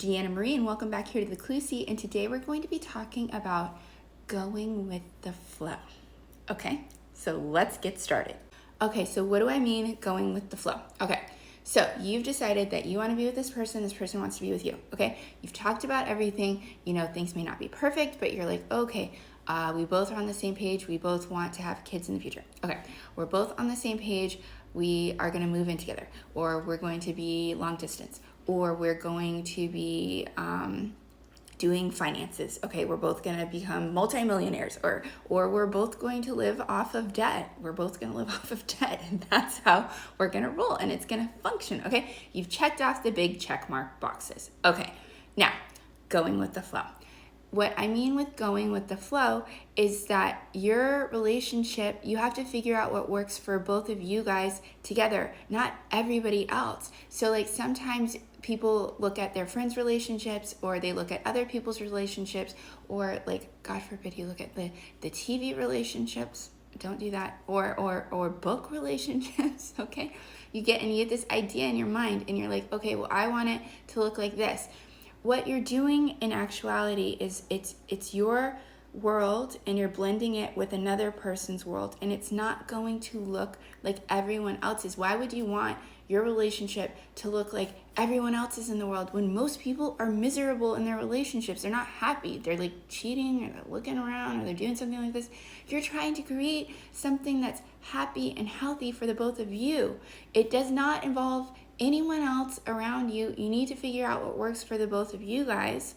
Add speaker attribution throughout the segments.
Speaker 1: Deanna Marie, and welcome back here to the Clue Seat. And today we're going to be talking about going with the flow. Okay, so let's get started. Okay, so what do I mean going with the flow? Okay, so you've decided that you want to be with this person wants to be with you. Okay, you've talked about everything. You know, things may not be perfect, but you're like, okay, we both are on the same page. We both want to have kids in the future. Okay, we're both on the same page. We are going to move in together, or we're going to be long distance, or we're going to be doing finances. Okay, we're both going to become multimillionaires, or we're both going to live off of debt. We're both going to live off of debt, and that's how we're going to roll, and it's going to function. Okay, you've checked off the big check mark boxes. Okay, now going with the flow. What I mean with going with the flow is that your relationship, you have to figure out what works for both of you guys together, not everybody else. So like sometimes people look at their friends' relationships, or they look at other people's relationships, or like, God forbid, you look at the TV relationships. Don't do that. Or book relationships, okay? You get this idea in your mind, and you're like, okay, well, I want it to look like this. What you're doing in actuality is it's your world, and you're blending it with another person's world, and it's not going to look like everyone else's. Why would you want your relationship to look like everyone else's in the world when most people are miserable in their relationships? They're not happy. They're like cheating, or they're looking around, or they're doing something like this. You're trying to create something that's happy and healthy for the both of you. It does not involve anyone else around you. You need to figure out what works for the both of you guys,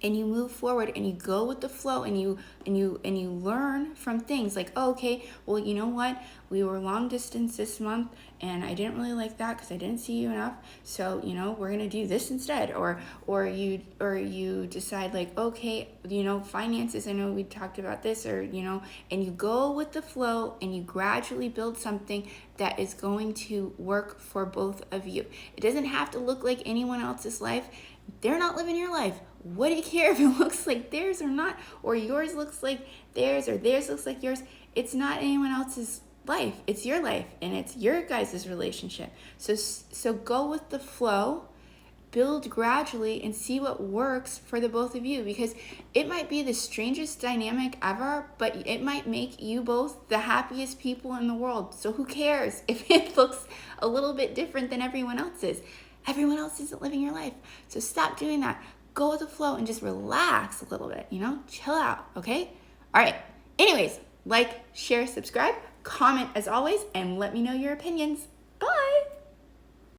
Speaker 1: and you move forward, and you go with the flow, and you learn from things like, oh, okay, well, you know what, we were long distance this month, and I didn't really like that because I didn't see you enough, so you know, we're gonna do this instead. Or you decide like, okay, you know, finances, I know we talked about this, or you know, and you go with the flow, and you gradually build something that is going to work for both of you. It doesn't have to look like anyone else's life. They're not living your life. What do you care if it looks like theirs or not, or yours looks like theirs, or theirs looks like yours? It's not anyone else's life. It's your life, and it's your guys' relationship. So go with the flow, build gradually, and see what works for the both of you, because it might be the strangest dynamic ever, but it might make you both the happiest people in the world. So who cares if it looks a little bit different than everyone else's? Everyone else isn't living your life. So stop doing that. Go with the flow and just relax a little bit, you know? Chill out, okay? All right. Anyways, like, share, subscribe, comment as always, and let me know your opinions. Bye.